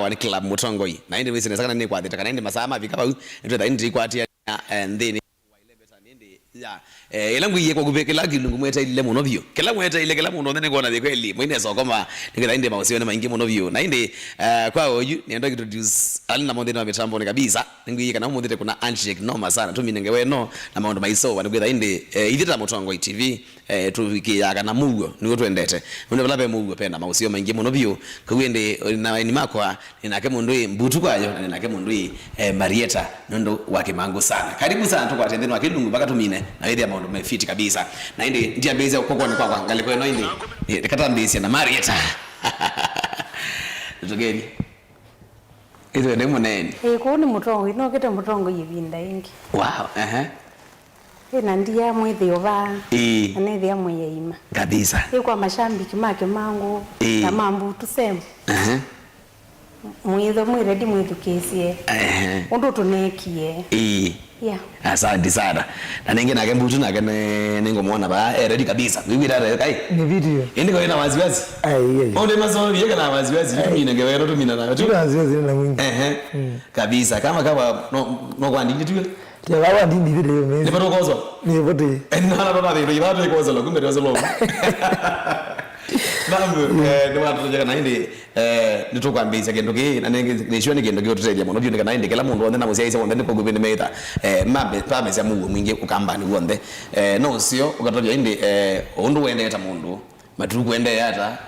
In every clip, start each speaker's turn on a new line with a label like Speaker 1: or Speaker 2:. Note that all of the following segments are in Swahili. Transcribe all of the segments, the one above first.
Speaker 1: ni club Mutongoi na indi wisi nesakana ni kwa thita kana indi masama vikapa ndo indi kwa tia and then ya elangu iye kwa kubekela kilungu mweta ile muno vyo kila mweta ile kila muno ndene kuona thiko eli mwine sokoma nikira inde mausio na maingi muno vyo na inde kwa oyu nienda introduce alina mondeni wa mitambo ni kabisa ningi kana mondete kuna handshake noma sana tu minenge weno na maondo maiso wanigwetha inde ithita Mutongoi TV tuvikia kana mugo nigo twendete muno balabe mugo penda mausio maingi muno vyo kwende na ni makwa ninake mundu mbutu kwayo ninake mundu Marieta nondo wake mangu sana karibu sana tukwatendeni wa kilungu baka tumine na ile maondo mefiti kabisa na indi ndia beza kwa kwa ngale kwa indi kata mbisi na Marieta tugeni izo ndi munene
Speaker 2: ko ni Mutongoi no kete Mutongoi ibinda ingi
Speaker 1: wow
Speaker 2: na ndia mwithi oba ane thia mweima
Speaker 1: kabisa
Speaker 2: kwa mashambiki make mangu na mambu tuseme mwitho mwiredi mwithukisie undu tunekie yeah
Speaker 1: asante sana na ninge nake mbutu nake ningo muona ba ready kabisa wiwira kai
Speaker 3: ni video
Speaker 1: indi kwa ina waziwazi onde mazo yeka na waziwazi tumina ngewero tumina nayo tu
Speaker 3: waziwazi na mwingi
Speaker 1: kabisa kama no kwa ndini tu
Speaker 3: ya baba ndini video mimi
Speaker 1: ni bado kozo
Speaker 3: ni bado
Speaker 1: na baba ndio bado kozo lo kumbe ndio lo Namu ni watu tujaga na indi nitukwambisa kendo ki na nishwe ni kendo ki otuteja muno byo kana indi kila mundu wonde na musiaisa wonde ko gubinde meta mambe pameza mugo mwingi ukambani wonde no sio ukatoja indi undu wende yata mundu matu kwende yata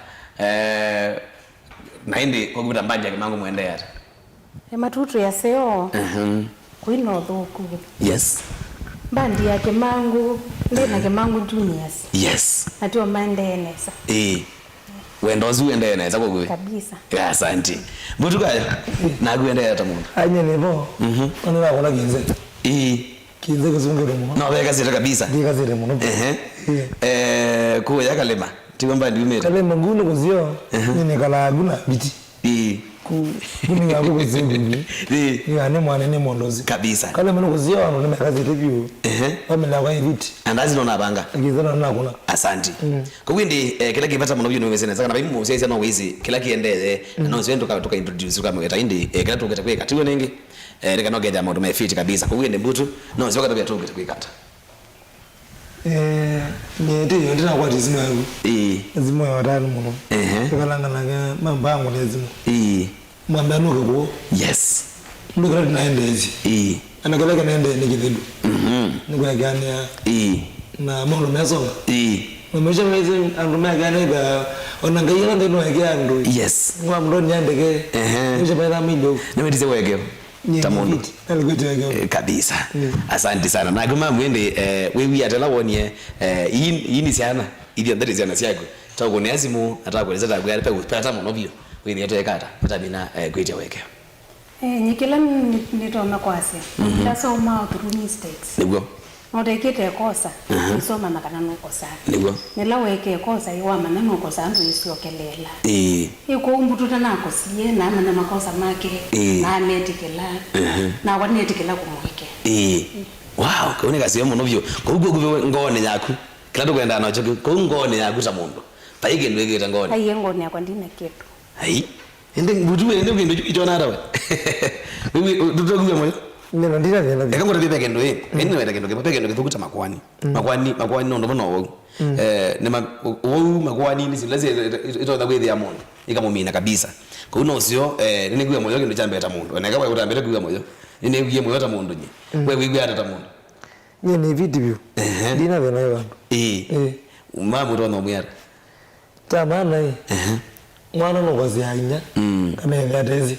Speaker 1: na indi ko gubita mbanja kimangu mwende yata
Speaker 2: matutu ya seo kuino thuku
Speaker 1: yes
Speaker 2: bandi ya Kimangu ndena Kimangu Juniors
Speaker 1: yes
Speaker 2: atio mandenesa
Speaker 1: wendozi uendeneza kwa gwe
Speaker 2: kabisa
Speaker 1: ya asante mbutukaya na kuenda yata mundu
Speaker 3: anye nevo ona bakona kinze kinze kuzungura mu
Speaker 1: no beka sita kabisa
Speaker 3: ndika zire muno
Speaker 1: ko yakalema tikwamba ndimeta
Speaker 3: kalema nguno kuzio nini kala guna biti kuni yako kuzingu yani mwana ni mondozi
Speaker 1: kabisa
Speaker 3: kale mno kuzio wana mekazi review wamela kwa eviti
Speaker 1: andazi nona banga
Speaker 3: ngizana na kuna
Speaker 1: asante kwindi kila kipata mno byo niweze sana bayi mu sasa no wizi kila kiendeze no zendo tuka introduce kama eta indi kila tuketa kweka tiwe ningi reka no geja mondo mefiti kabisa kwindi mbutu no zioka tabia tuketa kwekata
Speaker 3: ni ndio ndina kwa tizimu yangu zimu ya watano muno kalanga na mambango nezimu mwambano ko
Speaker 1: yes
Speaker 3: ndokera tunaendezi anakoleka naende nikidhidu nikwa gani ya na mondo meso na mesha mezi andumia gani ba onangayira ndeno yake andu
Speaker 1: yes
Speaker 3: ngwa mndo nyandeke mesha baada mido
Speaker 1: nimetize weke tamondo
Speaker 3: alikuti
Speaker 1: kabisa asante sana na kama mwende wewe atala wonie ini sana ili ndari sana siako tako ni azimu atakueleza takwari pe kupata monovio wewe yeto yakata kutabina kwete weke
Speaker 2: nyikila nitoma kwase ndasoma through mistakes
Speaker 1: nibwo
Speaker 2: notekete kosa isoma makana no kosa
Speaker 1: nibwo
Speaker 2: nilaweke kosa iwa maneno kosa andu isiokelela iko umbututa nako siye na amana makosa make na metikela na wanetikela kumweke
Speaker 1: wow kaone kasiyo munovyo ko gugwe ngone yaku kila tukwenda nacho ko ngone yaku ta mundu paige ndwege ngone
Speaker 2: ayi ngone yakwa ndina ketu
Speaker 1: ai ende butuwe ende kendo itona rawe wewe tutogwe moyo
Speaker 3: neno ndina neno
Speaker 1: eka ngora bibeke ndo ende wenda kendo bibeke ndo kukuta makwani ndo bono nema makwani ni silaze itoda kwezi ya mundu ikamumina kabisa ko uno sio nini kuya moyo kendo chambe ta mundu ene kaba utambele kuya moyo nini kuya moyo ta mundu nyi wewe kuya ta mundu
Speaker 3: ni video ndina vena yangu
Speaker 1: mama ndo no muyara
Speaker 3: tamana mwana no kwazianya kama yatezi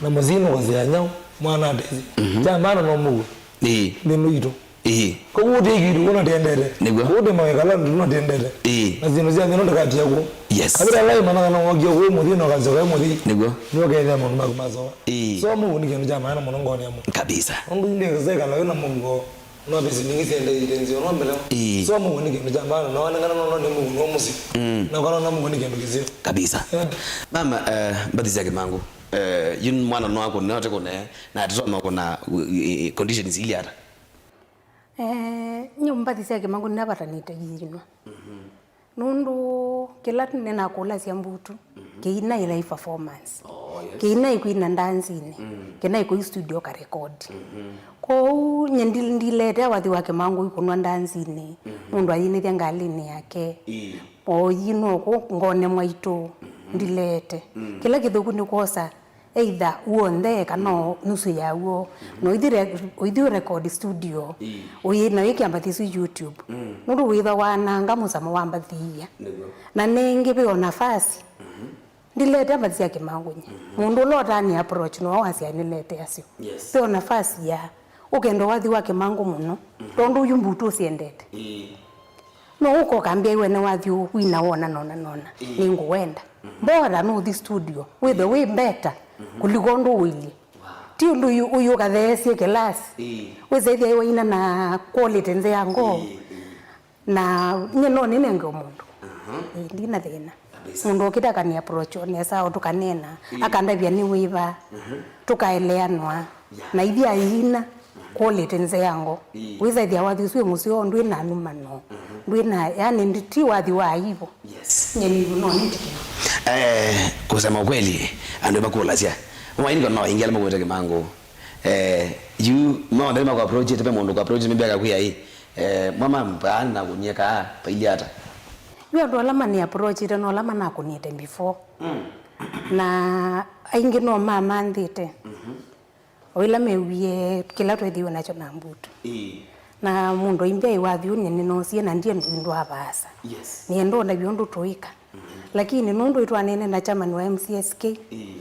Speaker 3: na muzino kwazianya mwana atezi tamana no mugo nino ito ko ude gidu ona tendere ude mawekala ndo tendere na zino zia ndo kati yako
Speaker 1: yes
Speaker 3: kabila lai mana na wogyo we mudino kazoka mudi
Speaker 1: nigo
Speaker 3: nyoke ya mungu makumazo so mugo ni kenu jamana muno ngone ya mungu
Speaker 1: kabisa
Speaker 3: ndo ndenge zeka la na mungu no bisi ningi sende itenzi ono mbele so mugo ni kenu jamana na wana ngana no mungu no musi na kana na mungu ni kenu kizio
Speaker 1: kabisa mama mbadizi yake mangu yun mwana no wako na teko na atoma kuna conditions ili ara
Speaker 2: nyumba disiake mangu nabata nitajirino nundu kila nena kula sia mbutu Keina live performance. Keina ikuina dance ni. Keina iko studio ka record. Ko nyendilete wathi wake mangu ikunwa dance ni. Mundu ayini thia ngalini yake. O yino ko ngone mwaito ndilete. Kila kithuku ni kosa either uonde kana nusu ya uo no idire record studio uyina ikiambathi su YouTube nuru witha wananga musamo wambathia na nengi biyo nafasi ndilete ambathia kimangunya mundu lota ni approach no wasia nilete asio biyo nafasi ya ukendo wathi wake mangu muno tondu yumbutu siendete no uko kambia iwe na wathi wina wona nona ningu wenda bora no the studio with the way better kuliko ndo wili ti ndo uyu kathesi class weze ithia iwaina na quality nze yango na nyeno nengo mundu ndina thina mundu okitaka ni approach ne sawa tukanena akandavya ni wiva tukaeleanwa na ithia ina quality nze yango weze ithia wathi sio musio ndo ina numano ndo ina yani nditi wathi wa hivyo nyeni no nitiki
Speaker 1: kusema kweli ando bakula sia mwaini kono ingia lemo kwete kimango you no ndema kwa project pe mundu kwa project mbega kuya hii mama mpana kunyeka pailiata
Speaker 2: yo ndo alama ni approach ite no alama na kunite before na aingi no mama ndite oila mewie kila twethiwe nacho na mbuto na mundu imbia iwathi unye no sie na ndie ndo abasa ni ndo na biondo toika lakini nundu itwanene na chairman wa MCSK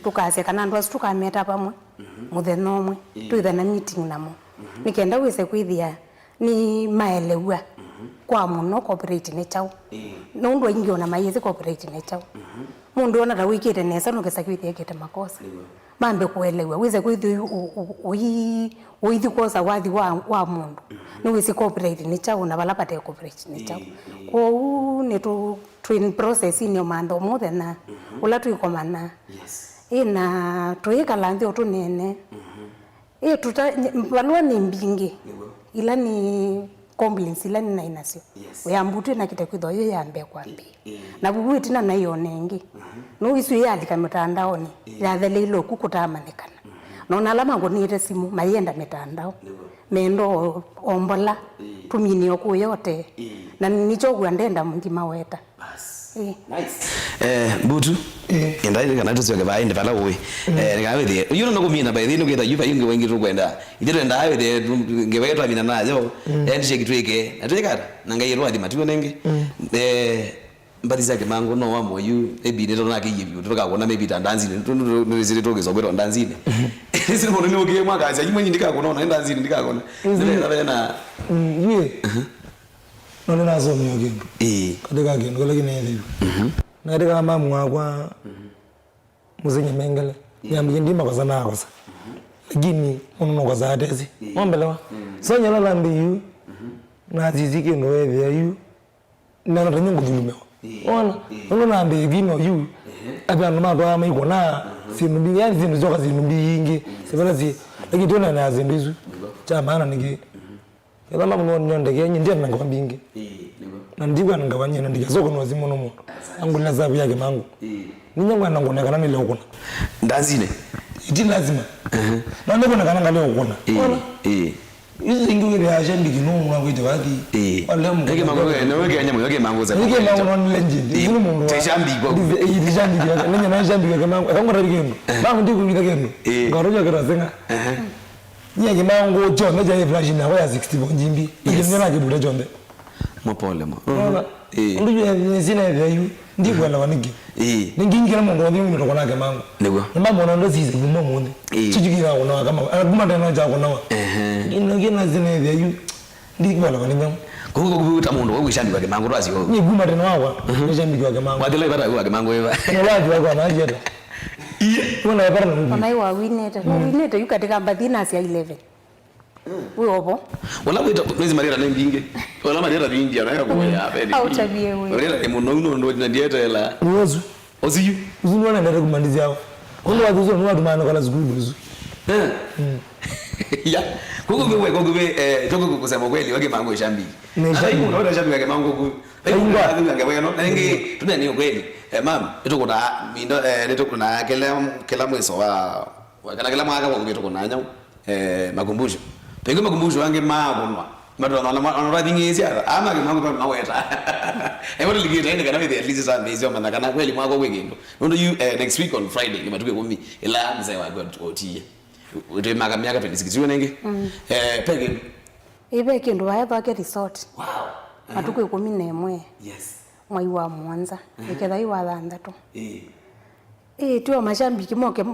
Speaker 2: tukase kana ndo tukameta pamwe muthenya umwe tuithana meeting namo nikenda wise kwithia ni maelewa kwa muno corporate ne chao nundu ingi ona mayezi corporate ne chao mundu ona tawikite nesa no kesa kwithia kete makosa mambe kuelewa wise kwithia uithi kosa wathi wa mundu ni wise corporate ne chao na balapate corporate ne chao ko ne twin process ni omando mothe na ula tuikomana ina tuikala ndio tunene tuta balwa ni mbingi ila ni complaints ila ni nainasio uyambutwe na kitakwitho yo yambe kwambi na bubu tina na yo nengi no isu yalika mitandaoni ya thele ilo kukutamanikana no alama ngonire simu mayenda mitandao mendo ombola tumini oku yote na nicho gwandenda mungima weta
Speaker 1: nice butu enda ile kana tusiwe ba inde pala we ngawe the you know kumina by the no get you inge wengi rukwenda ithire nda awe the ngewetwa mina nayo and shake tweke atweka na ngairo athi matiwe nenge mbadiza ke mango no wa moyu ebine to na ke yibi to ka kona maybe tandanzini no zile to gezobero ndanzini sisi mo no ke mwa kaza yimwe ndika kona na ndanzini ndika kona zile na
Speaker 3: ye no na zo myo gendo kadega gendo kala kine na dega mamu akwa muzinye mengele nyambi ndima kwa sana kwa lakini ono kwa za atezi ombelewa sonya la lambi yu na ziziki no eve yu na na nyungu dulumewa ona ono na ambe vino yu abya no mando ama iko na sinumbi yani zinu zoka zinumbi yingi sebala zi lakini tona na zimbizu cha maana nige kala mamu nyonde kenyi ndiye nanga mbingi na ndigwa ngabanye na ndigazo no zimo no muntu angula zabu yake mangu ninyangwa nangoneka nani leo kuna
Speaker 1: ndanzine
Speaker 3: iti lazima na ndiko nakana leo kuna izi ngi ya jendi kinu mwangu ite waki wale mu
Speaker 1: yake mangu na weke anyamo yake mangu za
Speaker 3: yake mangu no legend zinu mungu
Speaker 1: teshambi kwa
Speaker 3: iti jambi yake nenya na jambi yake mangu akangora bigendo bangu ndiku ngita kendo ngaroja kera zenga yake mangu chonde ja flash na wa 60 bonjimbi yake nena kibuda chonde
Speaker 1: mopole mo
Speaker 3: ndio zina vyayu ndiko la wanigi ningingira mungu wa mimi ndoko nake mangu
Speaker 1: ndiko
Speaker 3: mama ndo zizi bumo munde chijikira ona kama aguma tena ja kona inogena zina vyayu ndiko la wanigi
Speaker 1: kuko kubuta mundu wokushambi kwa mangu rwasi yo
Speaker 3: ni guma tena wakwa nishambi kwa mangu
Speaker 1: wadile bata kwa mangu eva
Speaker 3: na watu wako na ajira kuna yapara na
Speaker 2: onaiwa winete yukatika mbathina cia 11 Uyobo.
Speaker 1: Wala wita mwezi marira na mbinge. Wala marira bingi anaya kwa hapa ni.
Speaker 2: Au tabie wewe.
Speaker 1: Marira ni muno ndo na dieta ela.
Speaker 3: Uozu.
Speaker 1: Oziyu.
Speaker 3: Uzuni wana ndere kumandizia. Ondo waduzo no wadumana kala zigudu.
Speaker 1: ya kuku kusema kweli wake mango shambi hata hiyo unaona shambi wake mango ku hiyo ndio ngeweno na ningi tunani kweli mam itukuna mindo nitukuna kila mweso wa kila mwaka wa kutukuna nyau makumbusho pengine makumbusho wange magonwa madona na ndingizia ama ke mango na weta ewo ligita ine kana at least some days yoma kana kweli mwako weekend ndo you next week on Friday kimatuke kumi ila mzee wa gotie ude miaka 26 nenge pege
Speaker 2: ibe kindu wae ke resort
Speaker 1: wow
Speaker 2: atuko 11
Speaker 1: yes
Speaker 2: mwai wa mwanza ikethai wa thandatu tio mashambiki moke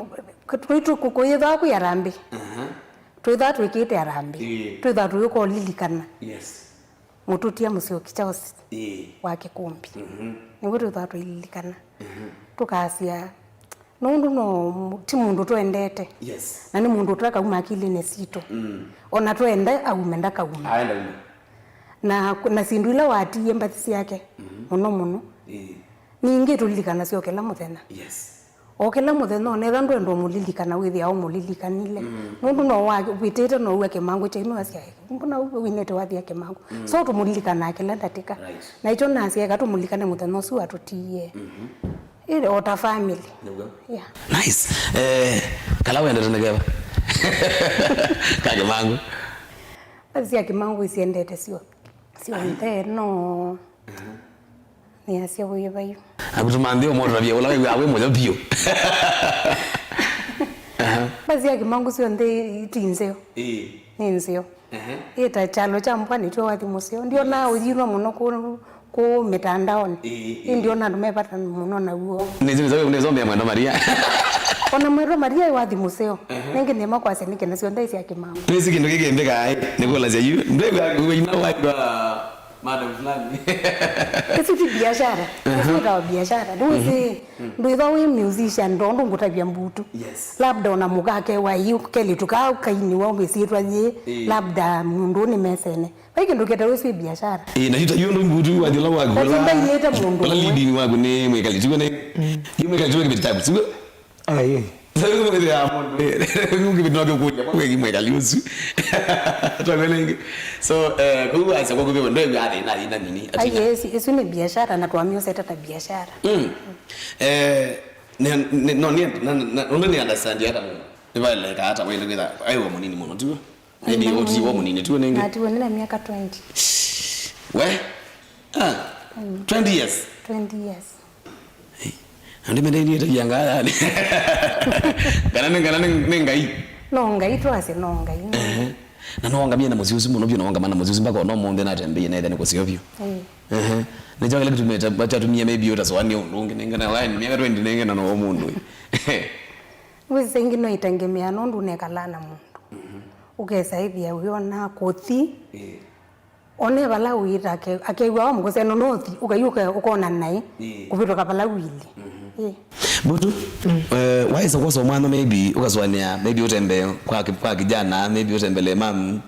Speaker 2: twitu kukoyetha ku yarambi twitha twikite yarambi twitha twiko lilikana
Speaker 1: yes
Speaker 2: mututia musio kichaosi wake kumbi niwe twitha twililikana tukasia nundu no ti mundu twendete
Speaker 1: yes
Speaker 2: na ni mundu twaka uma akili ne sito ona twende au menda kauma
Speaker 1: aenda
Speaker 2: na sindu ila watie mbathi yake muno ningi tulilikana sio kila muthenya
Speaker 1: yes
Speaker 2: okela muthenya one thandu ndo mulilikana withi au mulilikanile nundu no wa bitete no weke mangu chino asia mbona winete wathi yake mangu so tumulilikana kila ndatika na icho nasi eka tumulikane muthenya ucio atutie ile ota family yeah
Speaker 1: nice kala wenda tunageva kage mangu
Speaker 2: asia kimangu isiendete sio nteno ni asia wewe bayo
Speaker 1: akutumandio moto rabia wala wewe awe moja bio
Speaker 2: basi yake mangu sio nde itinzeo ni nzeo ita chalo cha mpani tu wathi museo ndio na ujirwa muno ku mitandaoni ndio na tumepata muno na huo
Speaker 1: nizombe mwendo Maria
Speaker 2: ona mwendo Maria wathi museo ningi nema kwa sene kene sio ndai yake mangu
Speaker 1: nisi kindu kigembeka ai nikola cia yu ndego wina wa madam fulani
Speaker 2: esi ti biashara esi biashara ndio we musician ndo ngutabia mbutu labda ona mugake wa yu keli tukaini wa mesitwa je labda mundu ni mesene baki ndo keta we biashara
Speaker 1: na hita yu ndo mbutu wa dila wa gola
Speaker 2: ndio ileta mundu
Speaker 1: wala leading wa ni mwekali tuko ne yu mwekali tuko kibitabu tuko
Speaker 3: ai
Speaker 1: sasa kama ndio hapo ndio kibinoke kuja kwa mwekali usu tuangalie so kwa asa kwa kubeba ndio hadi na nini
Speaker 2: yes esi ni biashara na tuamio seta ta biashara
Speaker 1: no ni understand hata ni vile hata wewe ndio aiwa munini muno tu maybe oti wa munini tu nenge
Speaker 2: ati wewe na miaka 20
Speaker 1: we 20 years andi mendeni ita yanga yani kana ngai
Speaker 2: no ngai tu ase no ngai
Speaker 1: na noanga mie na muziuzi muno byo noanga mana muziuzi mbaka no monde na tembe na ethani kusio byo na jangale kutumeta bacha tumia maybe ota so ani undungi nenga na line miaka 20 nenga na no mundu
Speaker 2: wese ngino itengemea nondu nekalana mundu ukesaithia uiona kothi one bala uita akeiwa mugose no nothi ukayuka ukona nai kupitoka bala wili
Speaker 1: butu why so kwa mwana maybe ukazwania maybe utembe kwa kijana maybe utembele mam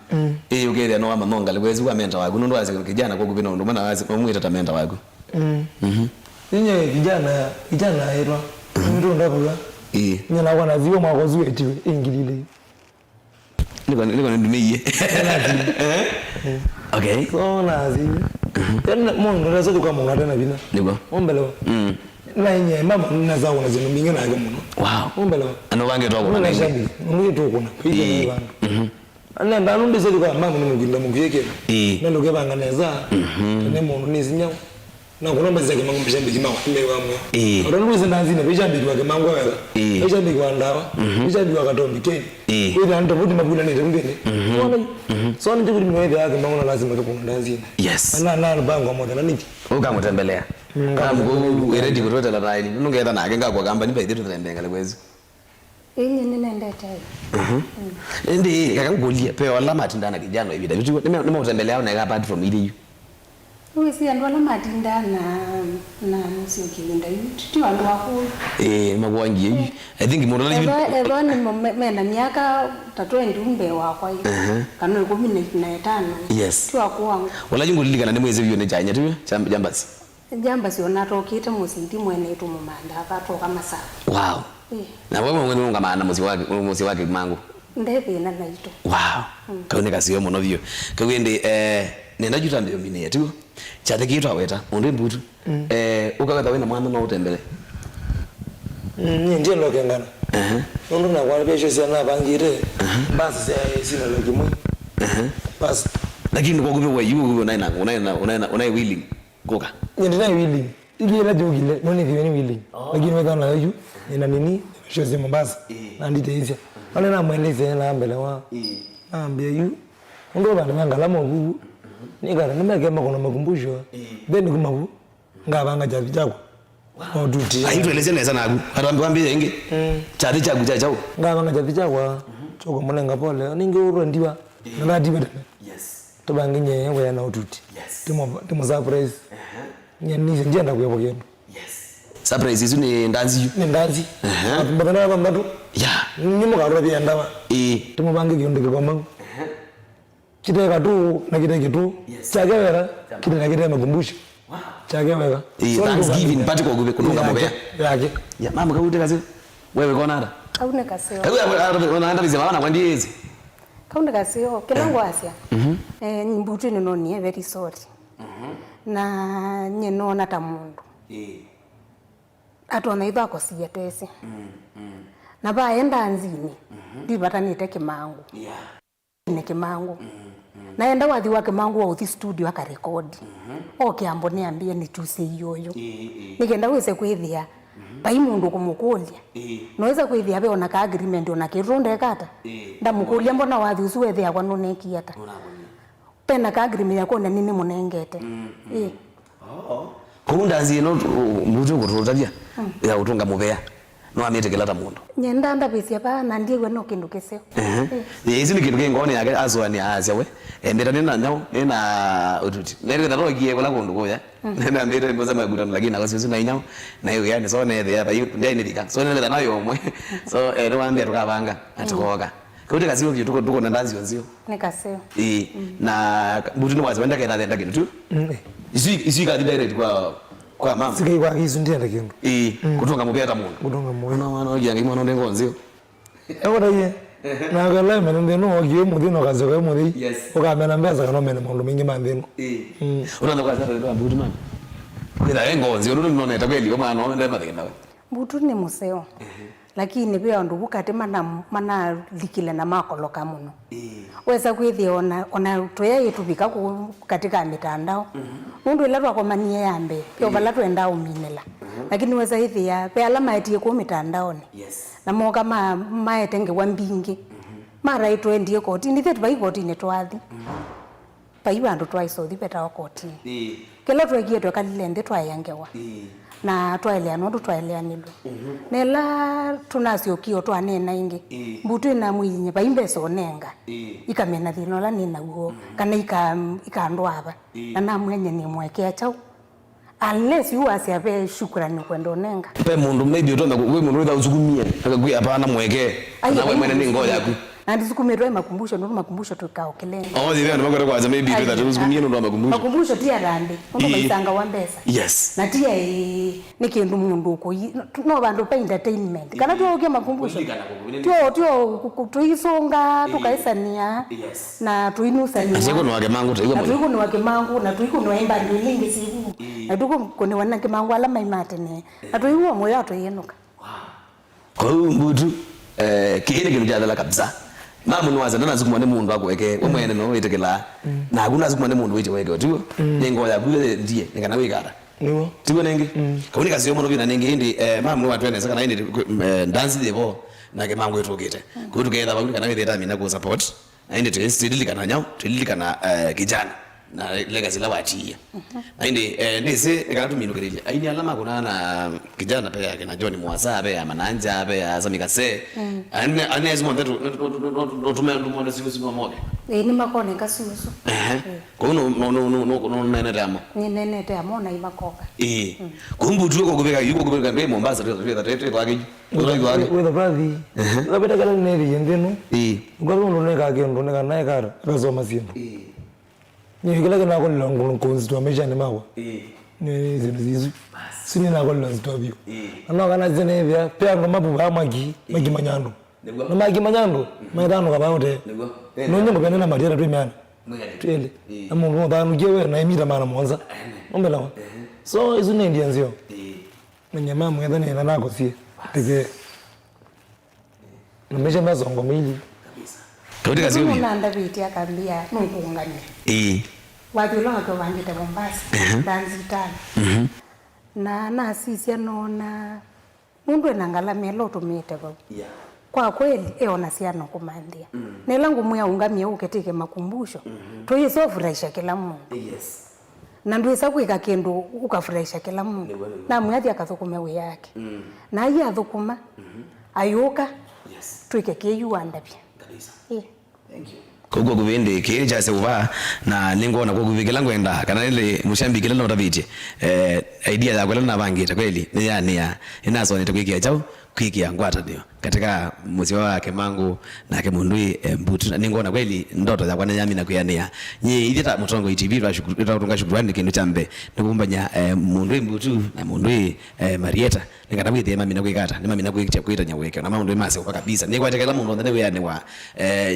Speaker 1: ukele no ama nonga lewezi kwa menta wako ndo wazi kijana kwa kupina ndo maana wazi umuita tamenta wako
Speaker 3: ninye kijana hilo ndo ndavuga nyana wana vio mwa zuetiwe ingilile
Speaker 1: niko ndumie okay
Speaker 3: so nazi tena mungu ndo sasa kama ngata na bina
Speaker 1: niko
Speaker 3: ombelewa na nye mama ninaza wana zino mingi na muno
Speaker 1: wow
Speaker 3: ombelewa
Speaker 1: ano wange to kuna
Speaker 3: nini mungu to kuna pige bana ana ndanu ndizo kwa mama nimugilla mungu yeke nalo ke banga neza ne mungu nizinya na kuna mazake mangu mshambi jima wale wamwe ndo nduze nazina bishambi kwa mangu wala bishambi kwa ndawa bishambi kwa katombi keni kwa ndo budi mabula ne ngene so ndio kuli mwede yake mangu lazima kuna nazina
Speaker 1: yes
Speaker 3: na bango moja na niki
Speaker 1: ukamutembelea ngamu ready kutotela raini nungetha nake ngakwa kamba nibaithe tutembengale kwezi
Speaker 2: yenye ninaendete
Speaker 1: ndi kakangulia pe wala matindana kijana hivi David nimeutembelea na apart from ile
Speaker 2: wewe si ndo wala matindana na musio kilinda yuti wandu wako
Speaker 1: magwangi hivi I think mo
Speaker 2: hivi ezo ni mena miaka 30 umbe wako hivi kana 15
Speaker 1: yes
Speaker 2: tu wako wangu
Speaker 1: wala jingulilikana ni mwezi vyo ne chanya tu jambasi
Speaker 2: jamba sio natokite musindi mwene itu mumanda akatoka masaa
Speaker 1: wow na wewe mwenyewe ungamana muzi wake mangu
Speaker 2: Ndethi na naito.
Speaker 1: Wow. Kaune kasio muno bio. Kawende nenda juta ndio mine yetu. Chate kitu aweta. Onde mbutu. Ukaweta wena mwana no utembele.
Speaker 3: Ndiye ndo kengana. Ndo na kwa besho sana bangire. Basi sina lokimwe. Basi
Speaker 1: Lakini kwa kupe wayu unaina willing koka.
Speaker 3: Ndio willing. Igila jogile none thiwe willing. Lakini weka na yu ina nini shozi Mombasa na ndite hizo. Wale na mweleze na mbele wa. Ambia yu. Ndo bana mangala mo Nigara nimekema kuna makumbusho. Then kumabu ngabanga javi chako. Oduti.
Speaker 1: Ayi eleze neza nagu. Arambambie inge. Chati chagu chao.
Speaker 3: Ngabanga javi chako. Choko mulenga pole. Ninge urondiwa. Ngadiwe.
Speaker 1: Yes.
Speaker 3: Tobanginye yewe na oduti.
Speaker 1: Yes.
Speaker 3: Timo surprise. Nyani njenda kuyebo yenu.
Speaker 1: Yes. Surprise izu ni ndanzi yu.
Speaker 3: Ni ndanzi. Mbona bamba tu?
Speaker 1: Yeah.
Speaker 3: Nimo ka robi ndawa. Timo bangi gyonde kwa mangu. Kiteka tu na kiteke tu. Chagewera kiteka makumbusho. Wow. Chagewera.
Speaker 1: Thanksgiving party kwa gube kutunga mobea.
Speaker 3: Yake.
Speaker 1: Ya mama kaute kazi. Wewe kona ada?
Speaker 2: Kaune kasio.
Speaker 1: Wewe unaenda bize bana kwa ndiezi.
Speaker 2: Kaune kasio kilango asia. Mbutu ni noni very sorry. Na nyeno na tamundu. Atu anaitha ko siyatese. Na ba enda anzini. Ndibata niteke mangu.
Speaker 1: Yeah.
Speaker 2: Neke mangu. Naenda wathi wake mangu wa uthi studio akarekodi. Okay ambo niambie nituse yoyo. Nigenda wese kwithia. Pai mundu kumukulia. Naweza kwithia be ona ka agreement ona kironde kata. Ndamukulia mbona wathi usuwe thia kwa none kiata. Pena ka agreement yako na nini munengete.
Speaker 1: Kunda zino mbutu kutotabia. Ya utunga mubea. No amete kelata mundu.
Speaker 2: Nyenda ndabisia pa na ndiwe no kindu keseo.
Speaker 1: Izi ni kindu kingone yake azwani asia we. Ndeta nina nyao ina ututi. Nere ndaro gie kola kundu koya. Nenda mbere mboza magutano lakini akasizo na inyao. Na hiyo yani so ne there bayu ndiye nilika. So nenda nayo omwe. So ero ambia tukabanga atukoka. Kuti kasio kitu tuko na ndanzi onzio.
Speaker 2: Nikaseo.
Speaker 1: Na mbutu no wazi wenda kenda ndenda kindu tu. Isi ka direct kwa mama.
Speaker 3: Sikai kwa kisu ndiye kindu.
Speaker 1: Kutunga mubea ta mundu.
Speaker 3: Kutunga mubea.
Speaker 1: Na wana ogiangi mwana ndengo onzio.
Speaker 3: Ewo ye. Na gala mena ndeno ogiye mudino kazoka mudi.
Speaker 1: Yes.
Speaker 3: Okamena mbeza kana mena mundu mingi mandino.
Speaker 1: Unaona kwa sababu ndo mbutu mama. Ndio yengo onzio ndo noneta kweli kama anaona ndema ndenda.
Speaker 2: Mbutu ni museo. Lakini pia ndugu kate mana likile na makoloka muno. Weza kwithia ona toya yetu bika katika mitandao. Mundu ilatwa kwa manie yambe. Pio balatu enda uminela. Lakini weza ithia pe alama etie ku mitandaoni. Na moga maetenge wambingi. Mara itu endie koti ndi thetu bai koti ne twathi. Pai bandu twaiso thipeta wa koti. Kela twagie to kalilende twayangewa. Na twaelea nondu twaelea nilu. Nela tunasiokio twanena ingi. Mbutu ina mwinye baimbe sonenga. Ikamena thinola nina uo kana ikandwa hapa. Na namwenye ni mwekea chau. Unless you asiape shukrani kwenda onenga.
Speaker 1: Pe mundu maybe utonda we mundu witha usukumie akagui hapana mweke. Na we mwene ni ngoja ku.
Speaker 2: Na ndisukumirwe makumbusho ndo makumbusho tukao kelenge.
Speaker 1: Thivyo ndo makore kwa maybe witha usukumie ndo makumbusho.
Speaker 2: Makumbusho tia rande. Ndo baisanga wa mbesa.
Speaker 1: Yes.
Speaker 2: Na tia ni kindu mundu uko no bandu pa entertainment. Kana tu okia makumbusho. Tio tuisonga tukaisania. Na tuinusania.
Speaker 1: Asiko no wake mangu tuiko.
Speaker 2: Tuiko no wake mangu na tuiko no imba lingi sivu. Na tuko kone wana ke mangu ala maimate ne. Na tuiko moyo ato yenuka.
Speaker 1: Kwa mbutu kile kinujadala kabisa. Mama nwaza nana zikumane mundu akweke omwene no wetekela na hakuna zikumane mundu weteweke tiwo nengo ya kule ndiye ngana wekara
Speaker 3: niwo
Speaker 1: tiwo nenge kauni kasi yomo no nenge ndi mama no watwene saka naindi dance devo na ke mangu etogete kutu kenda bakuli kana weteta mina ku support naindi twestili kana nyao twili kana kijana na legacy la watia naindi ndise kana tumino kelele aini alama kuna na kijana peke yake na John Mwasa abe amananja abe asamikase ane ezimo ndetu tumendo siku moja
Speaker 2: ni makone kasusu
Speaker 1: ko no nene tamo
Speaker 2: ni nene tamo na imakoka
Speaker 1: kumbutu ko kubeka yuko kubeka nge Mombasa tete kwake
Speaker 3: with brother labda kala neri yendenu ngalo no neka kendo neka nae kara akazoma simba ni kila kana ko longo konzitu amesha ni mawa ni zizi sini na ko longo tu bio ana kana zene vya pia ngoma bu amagi manyando no magi manyando maidano kaba wote no nyambo kana na mariera tu miana twele amu ngo danu jewe na imira mana monza ombela so izu ne ndianzio mnyama mwenda ne nako sie tege nimesha mazongo mili
Speaker 1: kabisa kazi hiyo
Speaker 2: nanda biti akambia nungunganye wathulonga kwa vandite Mombasa danzi tano na sisi anona mundu enangalamia lo tumite kwa kwa kweli eona siano kumandia nelangu muya ungamia uketike makumbusho tuiso furahisha kila mundu na nduisa kuika kindu ukafurahisha kila mundu na mwathi akathukume wi yake na ayi athukuma ayuka tuike kiyu andabia kabisa
Speaker 1: thank you kogo kubende kiri cha seuva na ningona kwa kuvikela ngwenda kana ile mushambikile no tabiti idea ya kwela na bangita kweli ni ya inazo nitakuikia chao kwikia ngwata ndio katika muzi wake mangu na ke mundui mbutu ningona kweli ndoto za kwana yami na kuyania nyi ilita mutongo itv twatunga shukrani kindu chambe nikumbanya mundui mbutu na mundui Marieta nikatabwite mami na kuikata ni mami na kuikia kuita nyaweke na mundui mase kwa kabisa ni kwa tekela mundu ndane kuyani wa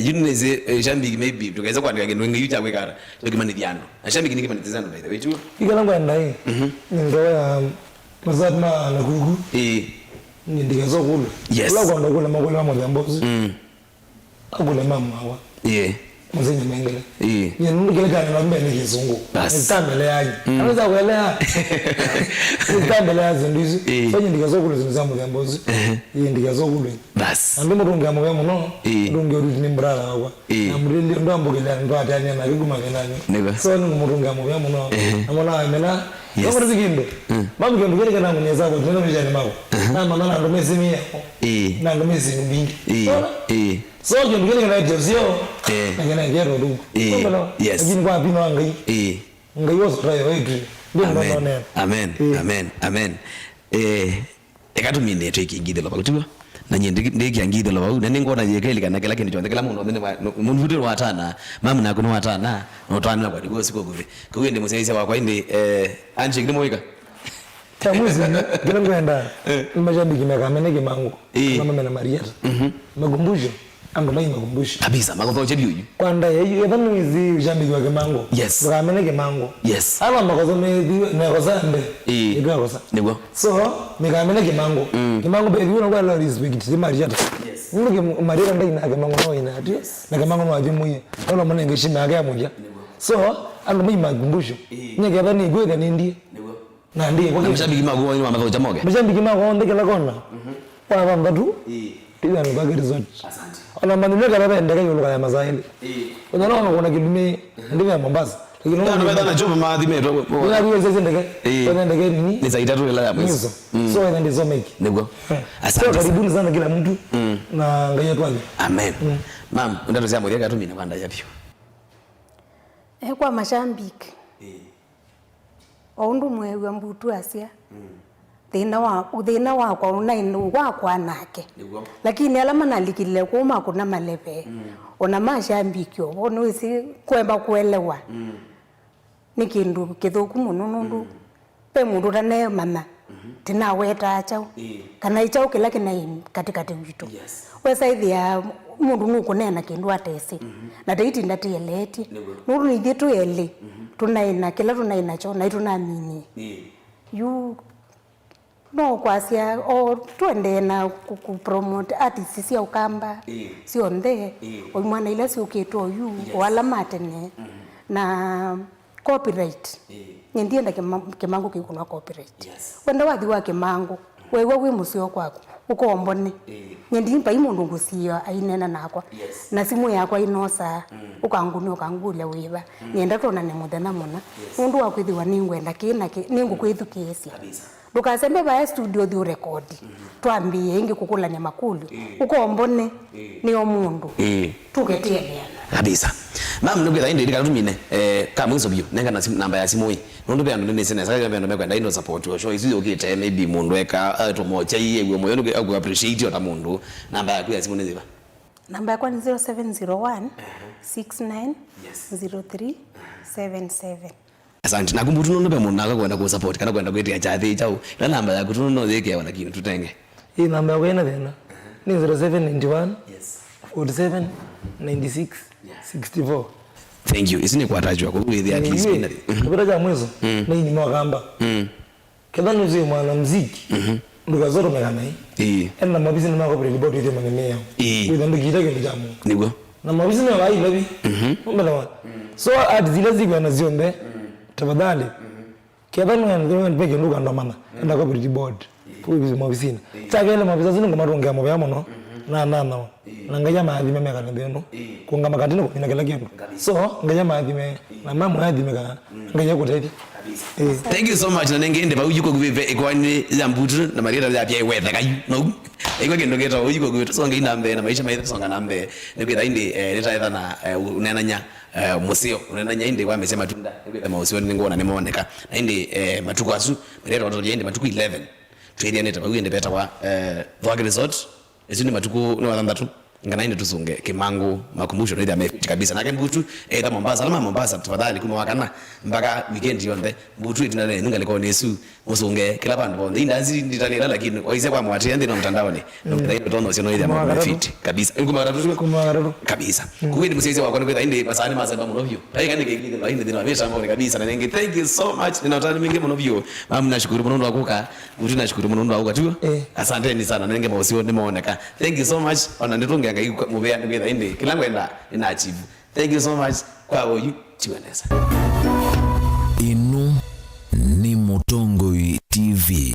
Speaker 1: yuneze jambi maybe tukaweza kuandika kindu ngi yuta kuikata tukimani diano shambi kiniki manitizano by the way tu
Speaker 3: ikala ngwenda hii ningoya mazatma na gugu ndikezo kulo kula kwanda kula makula mo jambozi akule mama wa mzenye mengele yenu kile kana na mbele kizungu nitambele yaji anaweza kuelewa nitambele yaji ndizi fanye ndikezo kulo zinzamu jambozi ndikezo kulo
Speaker 1: bas
Speaker 3: ando murunga mo yamo no ndunge uri ni mbrala wa na mrili ndo ambogele ndo atanya na biguma kenanyo so ni murunga mo yamo no amona amela Yoko zikinde. Mabu kyo ndukele kana mnyeza kwa tena mjani mako. Na mama na ndo mezimi yako. Na ndo mezimi mbingi. So kyo ndukele kana jozio. Na kana gero du.
Speaker 1: Yes.
Speaker 3: Lakini kwa pino ngai. Ngai was try right.
Speaker 1: Amen. Ekatumine to ikingide loba kutiwa. Na nyende ndikiyangide loba na ningona yekeli kana kila kintu chondekela mundu ndene mundu vutiro watana mamu na kuno watana notwana kwa diko siko kuve kuende musaisa wakwa inde anje ngimo wika
Speaker 3: tamuzi ngela ngenda imajambiki mekamene ke mangu mama na Marieta magumbusho ando mai magumbusho
Speaker 1: kabisa magozo chebiyu
Speaker 3: kwanda yeyo yadhanu izi jambiki wake mangu mekamene ke mangu aba magozo me kozambe igwa kosa
Speaker 1: nego
Speaker 3: so mekamene ke mangu be yuna kwa la respect ti Marieta nduke Marieta ndai na ke mangu no ina ati na ke mangu no ajimuye ono mwana ngeshime ake amuja so ando mai magumbusho nyeke yadhani igwe kanindi na ndiye
Speaker 1: kwa mshabiki mago wao mama za moge
Speaker 3: mshabiki mago ndekela kona kwa bamba tu tiga ndo bagiri zote asante ona manime kana bende kanyo lokaya mazaili unaona kuna kidume ndiye Mombasa
Speaker 1: lakini unaona na job maadhi meto
Speaker 3: una hiyo sasa ndeke kwa ndeke nini
Speaker 1: ni zaida tu la hapo
Speaker 3: so ina ndizo make
Speaker 1: nego asante
Speaker 3: karibuni sana kila mtu na ngaya twani
Speaker 1: amen mam ndato zia moja tu mimi kwanda yapyo
Speaker 2: kwa mashambiki oundu mwewe mbutu asia thina wa kwa unainu wa kwa nake lakini alama nalikile kuma kuna malebe ona mashambiki ono isi kwemba kuelewa ni kindu kithuku muno nundu pe mundu rane mama tina weta achao kana ichao kila kina katikati witu wesa ithia mundu nukunena kindu atesi na deiti ndati eleti nuru ni thitu ele tunaina kila tunaina cho na tunamini you no kwasia o twende na ku promote artists cia ukamba sio ndhe o mwana ile sio keto yu wala matene na copyright nyendienda kemangu kikuna copyright wenda wathi wa kemangu wewe wi musio kwako ukombone nyendi mpa imundu ngusio ainena nakwa na simu yakwa inosa ukangule wiba nyenda tona ne muthena mona mundu wakwithiwa ningwenda kina ningukwithukisia dukasembe ba studio thi record twambie ingi kukulanya makulu ukombone ni omundu tugetie
Speaker 1: kabisa mam ndugu inde ndika tumine kama hizo bio nenga na namba ya simu hii nundu bya ndone sene sasa bya ndome kwenda indo support yo show izo kite maybe mundu eka to mocha iye gwe moyo ndugu aku appreciate ota mundu namba ya kwa simu niziba
Speaker 2: namba yako ni 0701 69 0377
Speaker 1: asante nakumbuka tunono bya mundu akakwenda ku support kana kwenda kwetia chathi chao la namba ya kutunono zeke wala kintu tutenge
Speaker 3: hii namba yako ina tena ni 0791
Speaker 1: Yes.
Speaker 3: 47 96 64.
Speaker 1: Thank you. Isini kuatajwa kwa hiyo at least binary.
Speaker 3: Kupata cha mwezo na hii ni mwakamba. Kedha nuzi mwana muziki. Nduga zote mekana hii. Na mabisi na mako pili bodi yote mangemea. Kwa ndo kita ke jamu.
Speaker 1: Nigo.
Speaker 3: Na mabisi na wai labi. Umeelewa? So at zile zigo na ziombe. Tafadhali. Kedha ndio nipeke nduga ndo maana. Na kwa pili board. Kwa hiyo mabisi. Chake ile mabisi zinu ngoma ronga mo yamo no. Na ngaya maadhi meme kana beno kunga makatino kwa kila kitu so ngaya maadhi me na mama maadhi me kana ngaya kutethi.
Speaker 1: Thank you so much na nengende ba uyiko kubive ekwani ya mbutu na marieta ya pia iwetha kayu no iko kendo geta uyiko kubive so ngeina mbe na maisha maitha songa nambe nebita indi leta na unenanya musio unenanya indi kwa mesema tunda nebita mausio ningona nemoneka na indi matuko asu marieta watoto indi matuko 11 twende neta ba uyende beta wa Vogue Resort ezini matuku no watandatu ngana inde tusunge Kimangu makumbusho ndio amefiti kabisa na Mbutu eta Mombasa lama Mombasa tafadhali kuno wakana mpaka weekend yonde Mbutu itinale ningaleko nesu musunge kila bandu bonde indazi nditanela lakini oise kwa mwati ande no mtandao ni ndio tono sio ndio amefiti kabisa nguma kabisa kuwini msaizi wako kwenda inde basani masaba mnovyo taikani kingine inde ndio amesha mbona kabisa na nengi thank you so much ninataka mingi mnovyo mama nashukuru mnondo wakuka Mbutu nashukuru mnondo wakuka tu asanteni sana nenge mausio nimeoneka thank you so much ona nditunge mubea ndio inde kila ngwenda ina achieve thank you so much kwa woyu chiweneza
Speaker 4: inu ni Mutongoi TV.